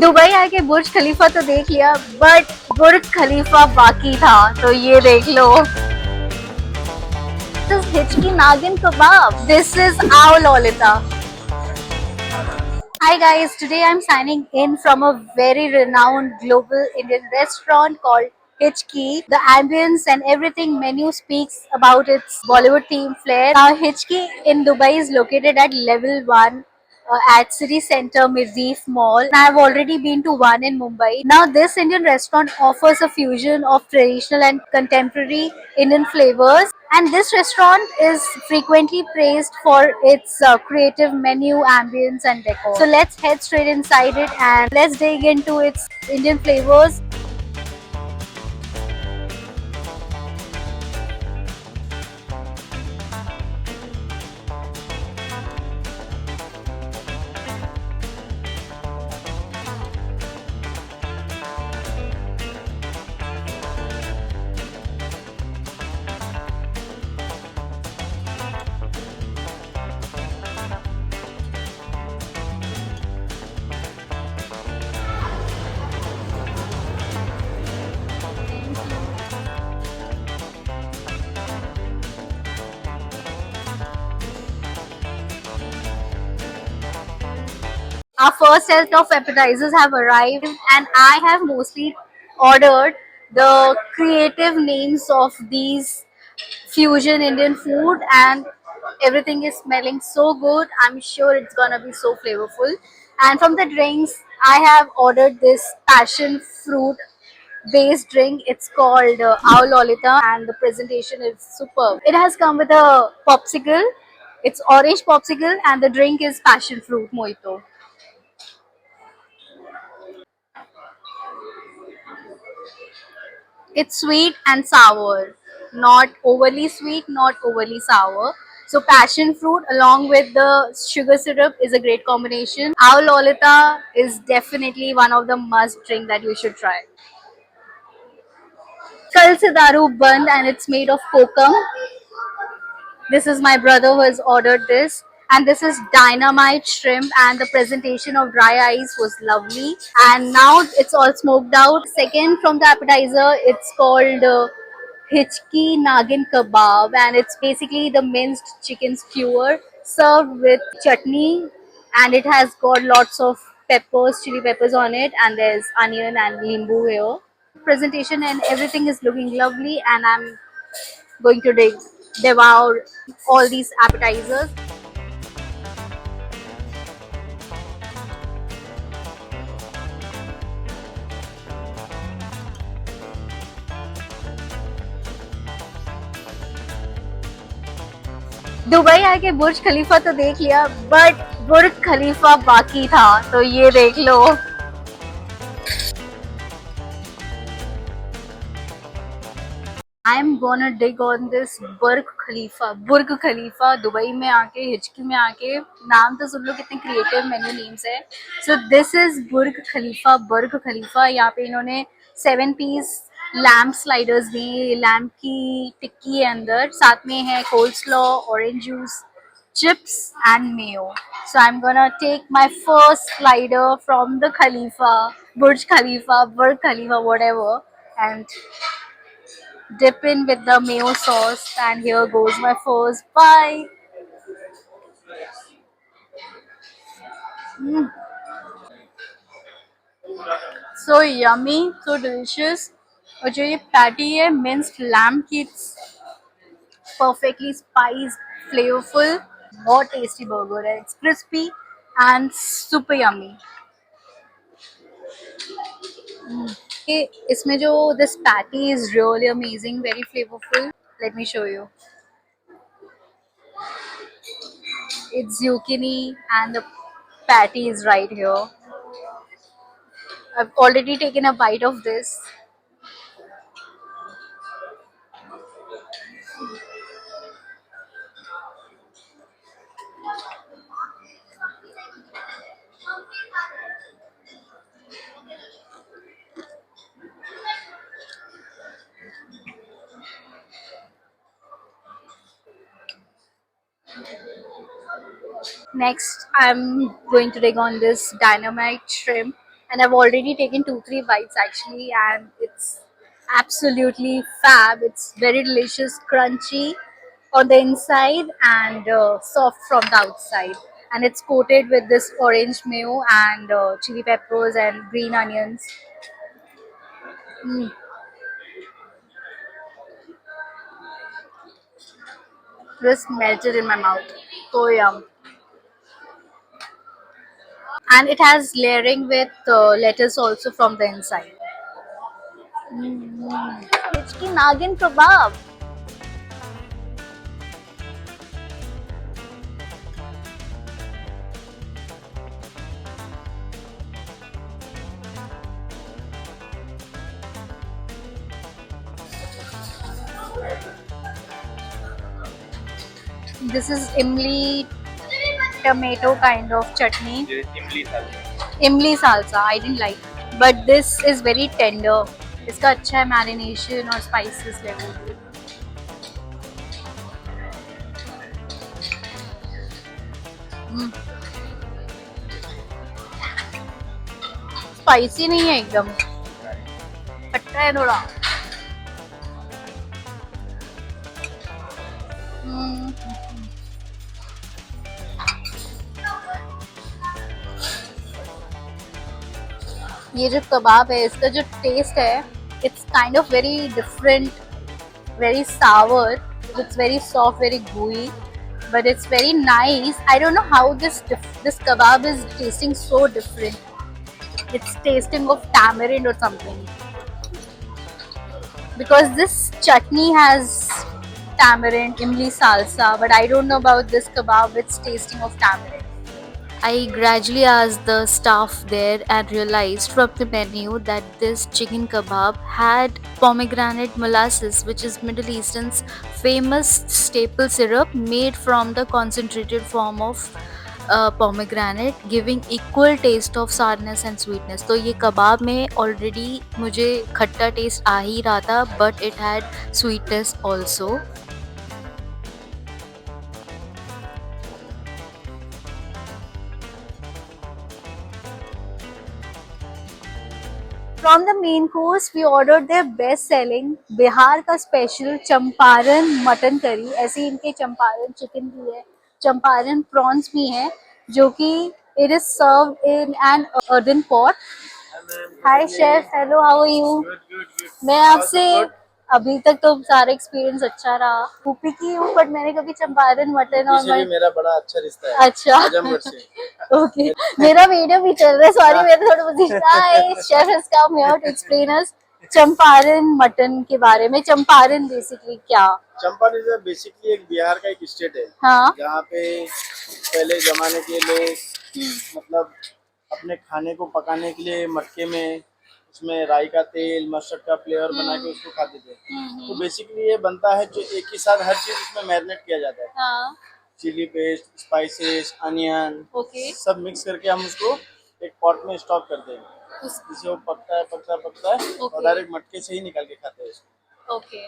Dubai आके बुर्ज खलीफा तो देख लिया, बट बुर्ज खलीफा बाकी था, तो ये देख लो। This is Hichki Nagin Kebab. This is Owl Lolita. Hi guys, today I'm signing in from a very renowned global Indian restaurant called Hichki. The ambience and everything menu speaks about its Bollywood theme flair. Now Hichki in Dubai is located at level 1 at City Center Mirdeef Mall. I've already been to one in Mumbai. Now this Indian restaurant offers a fusion of traditional and contemporary Indian flavors. And this restaurant is frequently praised for its creative menu, ambience, and decor. So let's head straight inside it and let's dig into its Indian flavors. Our first set of appetizers have arrived, and I have mostly ordered the creative names of these fusion Indian food, and everything is smelling so good. I'm sure it's gonna be so flavorful. And from the drinks, I have ordered this passion fruit based drink. It's called Owl Lolita, and the presentation is superb. It has come with a popsicle. It's orange popsicle, and the drink is passion fruit mojito. It's sweet and sour, not overly sweet, not overly sour. So passion fruit along with the sugar syrup is a great combination. Our Lolita is definitely one of the must drink that you should try. Kal se daru band, and it's made of kokum. This is my brother who has ordered this. And this is dynamite shrimp, and the presentation of dry ice was lovely. And now it's all smoked out. Second from the appetizer, it's called Hichki Nagin Kebab, and it's basically the minced chicken skewer served with chutney, and it has got lots of peppers, chili peppers on it, and there's onion and limbu here. Presentation and everything is looking lovely, and I'm going to devour all these appetizers. Dubai आके बुर्ज खलीफा तो देख लिया, but बुर्ज खलीफा बाकी था, तो ये देख लो। I am gonna dig on this Burj Khalifa Dubai में आके, हिचकी में आके। नाम तो सुन लो कितने क्रिएटिव मेन्यू नेम्स है। So this is Burj Khalifa. यहाँ पे इन्होंने 7 पीस लैम्प स्लाइडर्स दिए, लैम्प की टिक्की है अंदर, साथ में है coleslaw, orange juice, chips and mayo. So I'm gonna take my first slider from the Khalifa, Burj Khalifa, whatever, and dip in with the mayo sauce. And here goes my first bite. Mm, so yummy, so delicious. और जो ये patty है minced lamp की, perfectly spiced, flavorful, बहुत tasty burger है. It's crispy and super yummy. इसमें जो this patty is really amazing, very flavorful. Let me show you. It's zucchini and the patty is right here. I've already taken a bite of this. Next, I'm going to dig on this dynamite shrimp. and I've already taken 2-3 bites actually, and it's absolutely fab. It's very delicious, crunchy on the inside and soft from the outside. And it's coated with this orange mayo and chili peppers and green onions. Mm, just melted in my mouth. So yum. And it has layering with lettuce also from the inside. It's the nagin kebab. This is imli tomato kind of chutney. Imli salsa. I didn't like, but this is very tender. इसका अच्छा है marination और spices level. Spicy नहीं है एकदम, खट्टा है थोड़ा. हम्म, ये जो कबाब है इसका जो टेस्ट है, it's kind of very different, very sour. It's very soft, very gooey, but it's very nice. I don't know how this kebab is tasting so different. It's tasting of tamarind or something, because this chutney has tamarind, imli salsa, but I don't know about this kebab. It's tasting of tamarind. I gradually asked the staff there and realized from the menu that this chicken kebab had pomegranate molasses, which is Middle Eastern's famous staple syrup made from the concentrated form of pomegranate, giving equal taste of sourness and sweetness. तो ये कबाब में already मुझे खट्टा taste आ ही रहा था, but it had sweetness also. From the main course, we ordered their best-selling Bihar का special Champaran mutton curry. ऐसे ही इनके चंपारण चिकन भी है, चंपारण प्रॉन्स भी हैं, जो कि it is served in an earthen pot. Hi chef, hello, how are you? मैं आपसे अभी तक तो सारा एक्सपीरियंस अच्छा रहा. यूपी की हूँ, बट मैंने कभी चंपारण मटन और मेरा बड़ा अच्छा रिश्ता है. अच्छा आजमगढ़ से. ओके, मेरा वीडियो भी चल रहा है. सॉरी, मेरे थोड़ा बहुत chef has come here to explain us Champaran mutton के बारे में. चंपारण बेसिकली क्या? चंपारण बेसिकली एक बिहार का एक स्टेट है. हाँ, जहाँ पे पहले जमाने के लोग मतलब अपने खाने को पकाने के लिए मटके में उसमें राई का तेल, मस्टर्ड का फ्लेवर बना के उसको खाते थे. तो बेसिकली ये बनता है जो एक ही साथ हर चीज उसमें मैरिनेट किया जाता है. हाँ, chilli paste, spices, onion, okay, सब मिक्स करके हम उसको एक पॉट में स्टॉक करते हैं. जिससे वो पकता है और डायरेक्ट मटके से ही निकाल के खाते हैं इसको. ओके.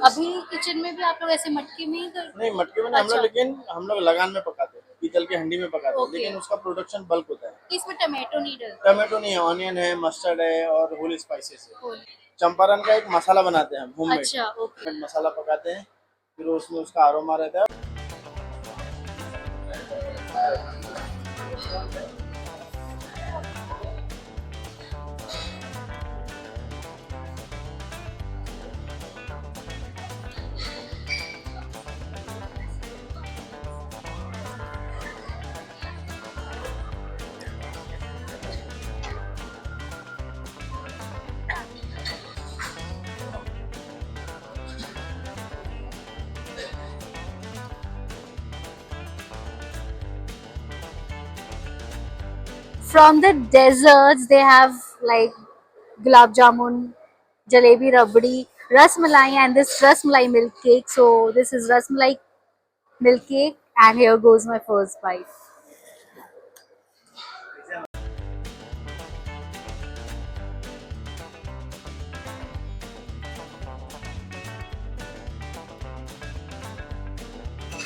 अभी किचन में भी आप लोग ऐसे मटके में ही नहीं, मटके में नहीं हम लोग, लेकिन हम लोग लगान में पकाते हैं, पीतल के हंडी में पकाते हैं. ओके. लेकिन उसका प्रोडक्शन बल्क होता है. इसमें टमाटो नहीं डलता? टमाटो नहीं है, ऑनियन है, मस्टर्ड है और होल स्पाइसेस है. चंपारण का एक मसाला बनाते हैं हम होममेड. अच्छा, ओके. मसाला पकाते हैं, फिर उसमें उसका अरोमा रहता है. From the desserts, they have like gulab jamun, jalebi rabdi, rasmalai, and this rasmalai milk cake. So this is rasmalai milk cake, and here goes my first bite.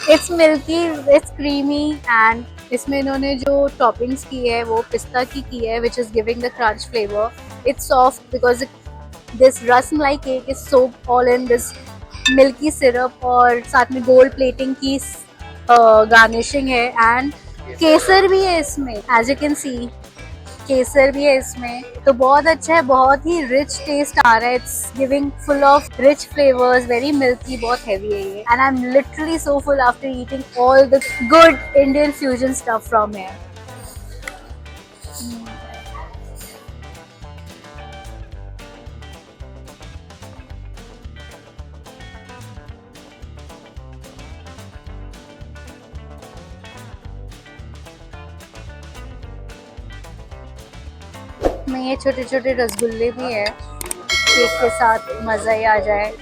It's milky, it's creamy, and इसमें इन्होंने जो toppings की है वो पिस्ता की है which is giving the crunch flavour. It's soft because this rasmalai cake is soaked all in this milky syrup और साथ में गोल्ड प्लेटिंग की गार्निशिंग है एंड केसर भी है इसमें. एज यू कैन सी केसर भी है इसमें. तो बहुत अच्छा है, बहुत ही रिच टेस्ट आ रहा है. It's giving full of rich flavours, very milky, बहुत हैवी है ये. And I am literally so full after eating all the good Indian fusion stuff from here. में ये छोटे छोटे रसगुल्ले भी है, केक के साथ मज़ा ही आ जाए.